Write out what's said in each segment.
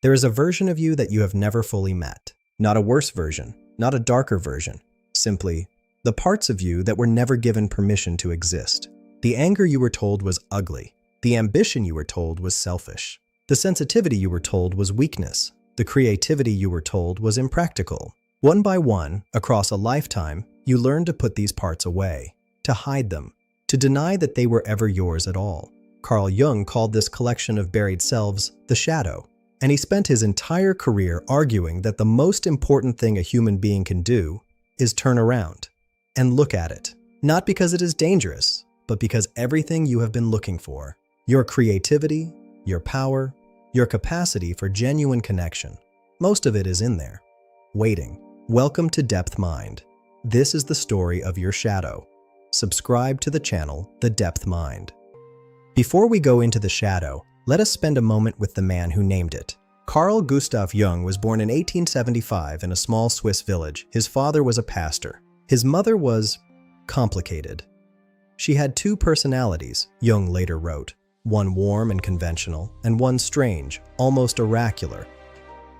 There is a version of you that you have never fully met. Not a worse version, not a darker version. Simply, the parts of you that were never given permission to exist. The anger you were told was ugly. The ambition you were told was selfish. The sensitivity you were told was weakness. The creativity you were told was impractical. One by one, across a lifetime, you learned to put these parts away, to hide them, to deny that they were ever yours at all. Carl Jung called this collection of buried selves the shadow, and he spent his entire career arguing that the most important thing a human being can do is turn around and look at it. Not because it is dangerous, but because everything you have been looking for, your creativity, your power, your capacity for genuine connection, most of it is in there, waiting. Welcome to Depth Mind. This is the story of your shadow. Subscribe to the channel, The Depth Mind. Before we go into the shadow, let us spend a moment with the man who named it. Carl Gustav Jung was born in 1875 in a small Swiss village. His father was a pastor. His mother was complicated. She had two personalities, Jung later wrote, one warm and conventional, and one strange, almost oracular,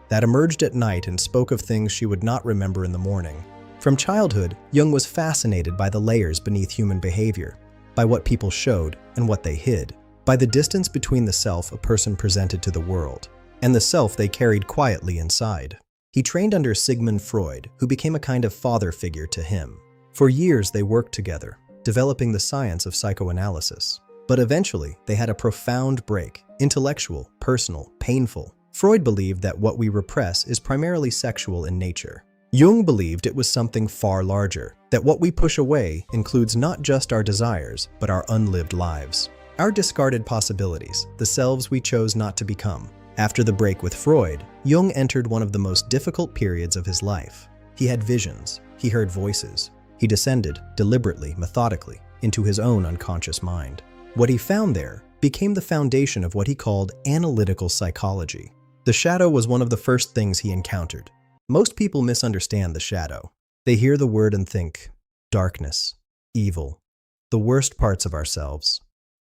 that emerged at night and spoke of things she would not remember in the morning. From childhood, Jung was fascinated by the layers beneath human behavior, by what people showed and what they hid, by the distance between the self a person presented to the world and the self they carried quietly inside. He trained under Sigmund Freud, who became a kind of father figure to him. For years they worked together, developing the science of psychoanalysis. But eventually, they had a profound break, intellectual, personal, painful. Freud believed that what we repress is primarily sexual in nature. Jung believed it was something far larger, that what we push away includes not just our desires, but our unlived lives. Our discarded possibilities, the selves we chose not to become. After the break with Freud, Jung entered one of the most difficult periods of his life. He had visions, he heard voices. He descended, deliberately, methodically, into his own unconscious mind. What he found there became the foundation of what he called analytical psychology. The shadow was one of the first things he encountered. Most people misunderstand the shadow. They hear the word and think, darkness, evil, the worst parts of ourselves,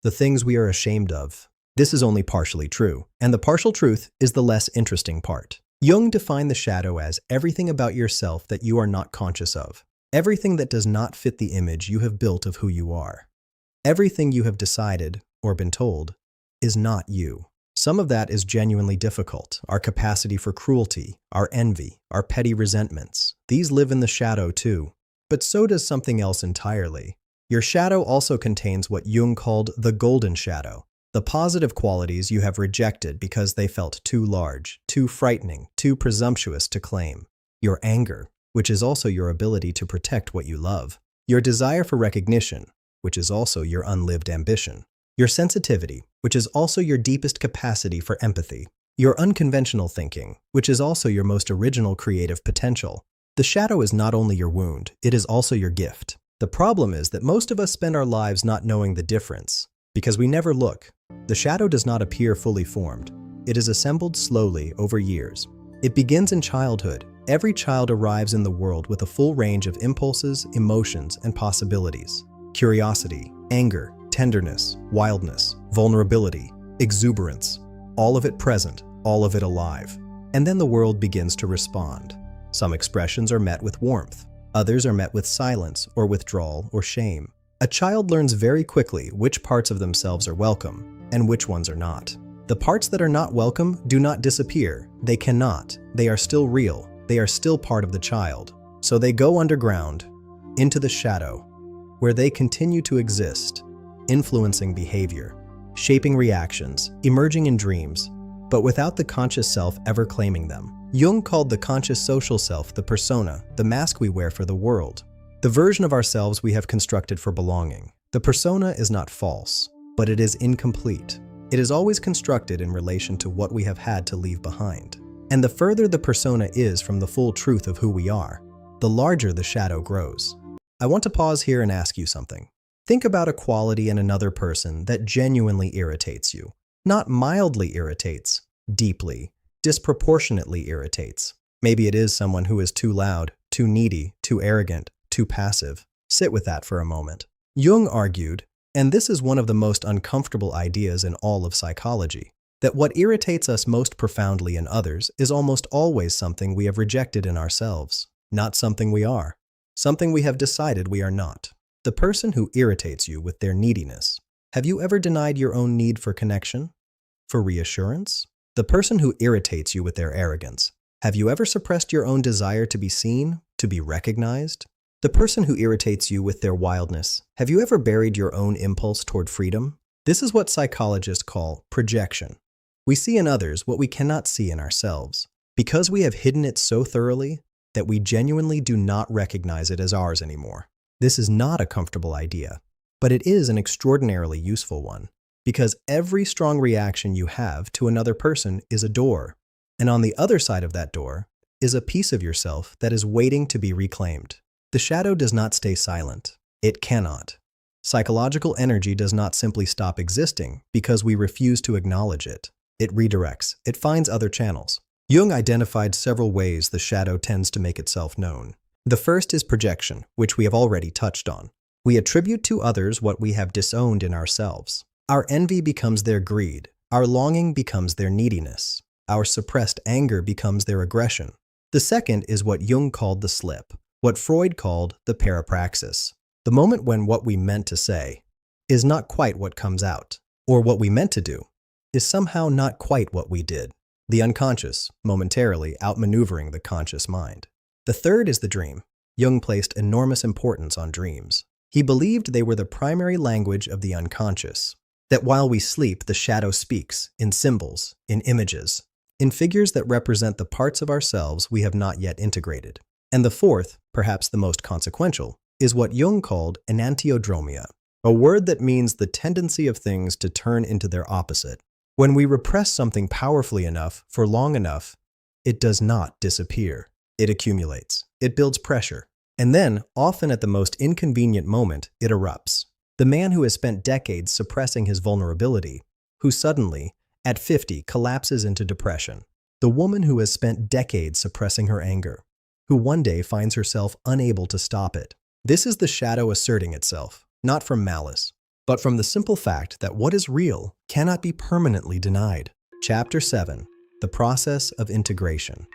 the things we are ashamed of. This is only partially true, and the partial truth is the less interesting part. Jung defined the shadow as everything about yourself that you are not conscious of, everything that does not fit the image you have built of who you are. Everything you have decided, or been told, is not you. Some of that is genuinely difficult, our capacity for cruelty, our envy, our petty resentments. These live in the shadow too. But so does something else entirely. Your shadow also contains what Jung called the golden shadow, the positive qualities you have rejected because they felt too large, too frightening, too presumptuous to claim. Your anger, which is also your ability to protect what you love. Your desire for recognition, which is also your unlived ambition. Your sensitivity, which is also your deepest capacity for empathy. Your unconventional thinking, which is also your most original creative potential. The shadow is not only your wound, it is also your gift. The problem is that most of us spend our lives not knowing the difference, because we never look. The shadow does not appear fully formed. It is assembled slowly over years. It begins in childhood. Every child arrives in the world with a full range of impulses, emotions, and possibilities. Curiosity, anger, tenderness, wildness, vulnerability, exuberance, all of it present, all of it alive. And then the world begins to respond. Some expressions are met with warmth. Others are met with silence or withdrawal or shame. A child learns very quickly which parts of themselves are welcome and which ones are not. The parts that are not welcome do not disappear. They cannot. They are still real. They are still part of the child. So they go underground, into the shadow, where they continue to exist, influencing behavior, shaping reactions, emerging in dreams, but without the conscious self ever claiming them. Jung called the conscious social self the persona, the mask we wear for the world, the version of ourselves we have constructed for belonging. The persona is not false, but it is incomplete. It is always constructed in relation to what we have had to leave behind. And the further the persona is from the full truth of who we are, the larger the shadow grows. I want to pause here and ask you something. Think about a quality in another person that genuinely irritates you. Not mildly irritates, deeply, disproportionately irritates. Maybe it is someone who is too loud, too needy, too arrogant, too passive. Sit with that for a moment. Jung argued, and this is one of the most uncomfortable ideas in all of psychology, That what irritates us most profoundly in others is almost always something we have rejected in ourselves, not something we are, something we have decided we are not. The person who irritates you with their neediness. Have you ever denied your own need for connection? For reassurance? The person who irritates you with their arrogance. Have you ever suppressed your own desire to be seen, to be recognized? The person who irritates you with their wildness. Have you ever buried your own impulse toward freedom? This is what psychologists call projection. We see in others what we cannot see in ourselves, because we have hidden it so thoroughly that we genuinely do not recognize it as ours anymore. This is not a comfortable idea, but it is an extraordinarily useful one, because every strong reaction you have to another person is a door, and on the other side of that door is a piece of yourself that is waiting to be reclaimed. The shadow does not stay silent. It cannot. Psychological energy does not simply stop existing because we refuse to acknowledge it. It redirects. It finds other channels. Jung identified several ways the shadow tends to make itself known. The first is projection, which we have already touched on. We attribute to others what we have disowned in ourselves. Our envy becomes their greed. Our longing becomes their neediness. Our suppressed anger becomes their aggression. The second is what Jung called the slip, what Freud called the parapraxis. The moment when what we meant to say is not quite what comes out, or what we meant to do is somehow not quite what we did. The unconscious, momentarily outmaneuvering the conscious mind. The third is the dream. Jung placed enormous importance on dreams. He believed they were the primary language of the unconscious, that while we sleep, the shadow speaks in symbols, in images, in figures that represent the parts of ourselves we have not yet integrated. And the fourth, perhaps the most consequential, is what Jung called enantiodromia, a word that means the tendency of things to turn into their opposite. When we repress something powerfully enough for long enough, it does not disappear. It accumulates. It builds pressure. And then, often at the most inconvenient moment, it erupts. The man who has spent decades suppressing his vulnerability, who suddenly, at 50, collapses into depression. The woman who has spent decades suppressing her anger, who one day finds herself unable to stop it. This is the shadow asserting itself, not from malice, but from the simple fact that what is real cannot be permanently denied. Chapter 7. The Process of Integration.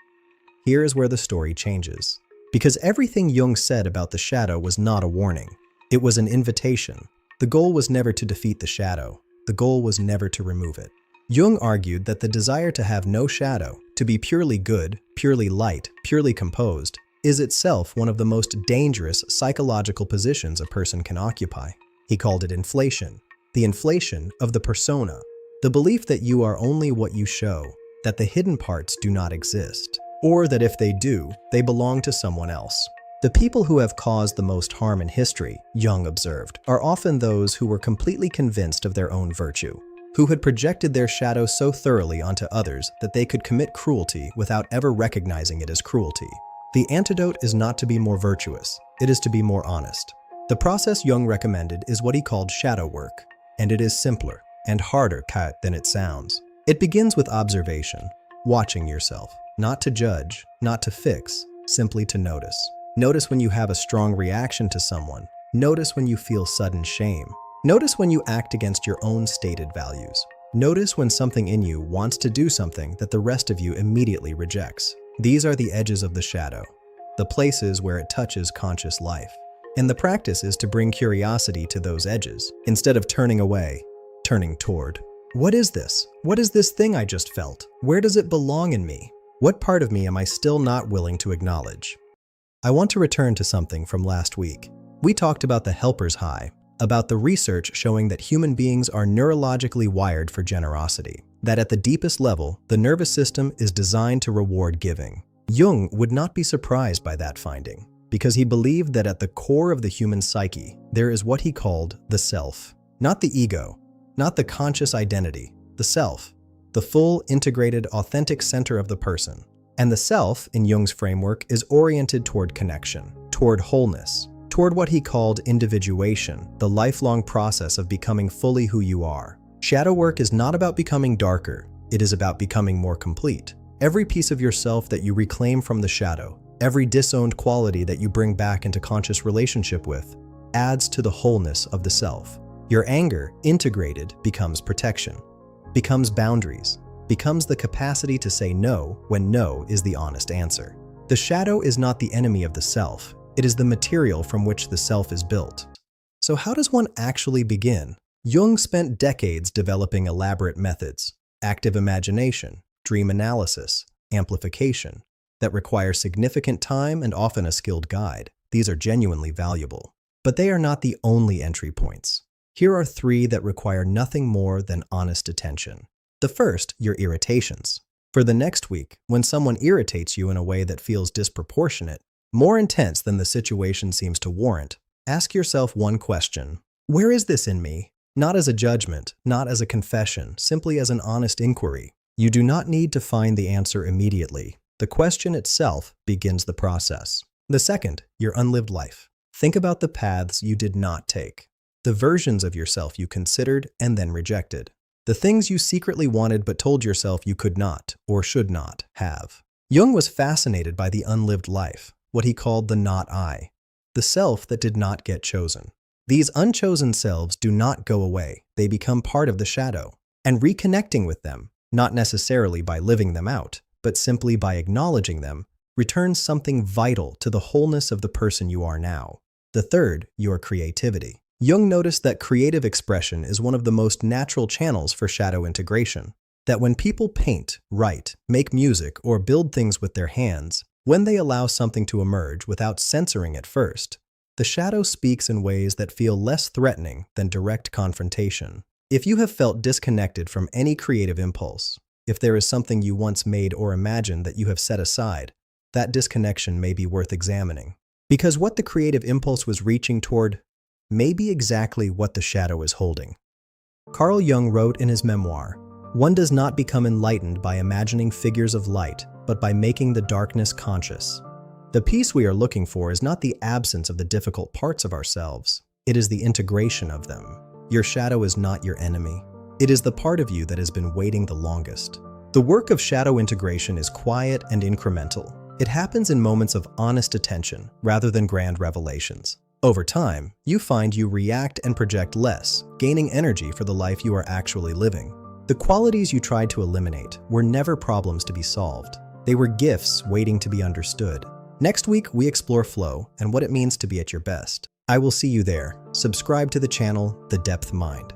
Here is where the story changes. Because everything Jung said about the shadow was not a warning. It was an invitation. The goal was never to defeat the shadow. The goal was never to remove it. Jung argued that the desire to have no shadow, to be purely good, purely light, purely composed, is itself one of the most dangerous psychological positions a person can occupy. He called it inflation, the inflation of the persona, the belief that you are only what you show, that the hidden parts do not exist, or that if they do, they belong to someone else. The people who have caused the most harm in history, Jung observed, are often those who were completely convinced of their own virtue, who had projected their shadow so thoroughly onto others that they could commit cruelty without ever recognizing it as cruelty. The antidote is not to be more virtuous, it is to be more honest. The process Jung recommended is what he called shadow work, and it is simpler and harder than it sounds. It begins with observation, watching yourself, not to judge, not to fix, simply to notice. Notice when you have a strong reaction to someone. Notice when you feel sudden shame. Notice when you act against your own stated values. Notice when something in you wants to do something that the rest of you immediately rejects. These are the edges of the shadow, the places where it touches conscious life. And the practice is to bring curiosity to those edges, instead of turning away, turning toward. What is this? What is this thing I just felt? Where does it belong in me? What part of me am I still not willing to acknowledge? I want to return to something from last week. We talked about the helper's high, about the research showing that human beings are neurologically wired for generosity, that at the deepest level, the nervous system is designed to reward giving. Jung would not be surprised by that finding, because he believed that at the core of the human psyche, there is what he called the self. Not the ego, not the conscious identity, the self, the full, integrated, authentic center of the person. And the self, in Jung's framework, is oriented toward connection, toward wholeness, toward what he called individuation, the lifelong process of becoming fully who you are. Shadow work is not about becoming darker, it is about becoming more complete. Every piece of yourself that you reclaim from the shadow, every disowned quality that you bring back into conscious relationship with, adds to the wholeness of the self. Your anger, integrated, becomes protection. becomes boundaries, becomes the capacity to say no when no is the honest answer. The shadow is not the enemy of the self, it is the material from which the self is built. So how does one actually begin? Jung spent decades developing elaborate methods, active imagination, dream analysis, amplification, that require significant time and often a skilled guide. These are genuinely valuable. But they are not the only entry points. Here are 3 that require nothing more than honest attention. The first, your irritations. For the next week, when someone irritates you in a way that feels disproportionate, more intense than the situation seems to warrant, ask yourself one question. Where is this in me? Not as a judgment, not as a confession, simply as an honest inquiry. You do not need to find the answer immediately. The question itself begins the process. The second, your unlived life. Think about the paths you did not take, the versions of yourself you considered and then rejected, the things you secretly wanted but told yourself you could not or should not have. Jung was fascinated by the unlived life, what he called the not I, the self that did not get chosen. These unchosen selves do not go away, they become part of the shadow. And reconnecting with them, not necessarily by living them out, but simply by acknowledging them, returns something vital to the wholeness of the person you are now. The third, your creativity. Jung noticed that creative expression is one of the most natural channels for shadow integration. That when people paint, write, make music, or build things with their hands, when they allow something to emerge without censoring it first, the shadow speaks in ways that feel less threatening than direct confrontation. If you have felt disconnected from any creative impulse, if there is something you once made or imagined that you have set aside, that disconnection may be worth examining. Because what the creative impulse was reaching toward may be exactly what the shadow is holding. Carl Jung wrote in his memoir, "One does not become enlightened by imagining figures of light, but by making the darkness conscious." The peace we are looking for is not the absence of the difficult parts of ourselves, it is the integration of them. Your shadow is not your enemy. It is the part of you that has been waiting the longest. The work of shadow integration is quiet and incremental. It happens in moments of honest attention rather than grand revelations. Over time, you find you react and project less, gaining energy for the life you are actually living. The qualities you tried to eliminate were never problems to be solved. They were gifts waiting to be understood. Next week, we explore flow and what it means to be at your best. I will see you there. Subscribe to the channel, The Depth Mind.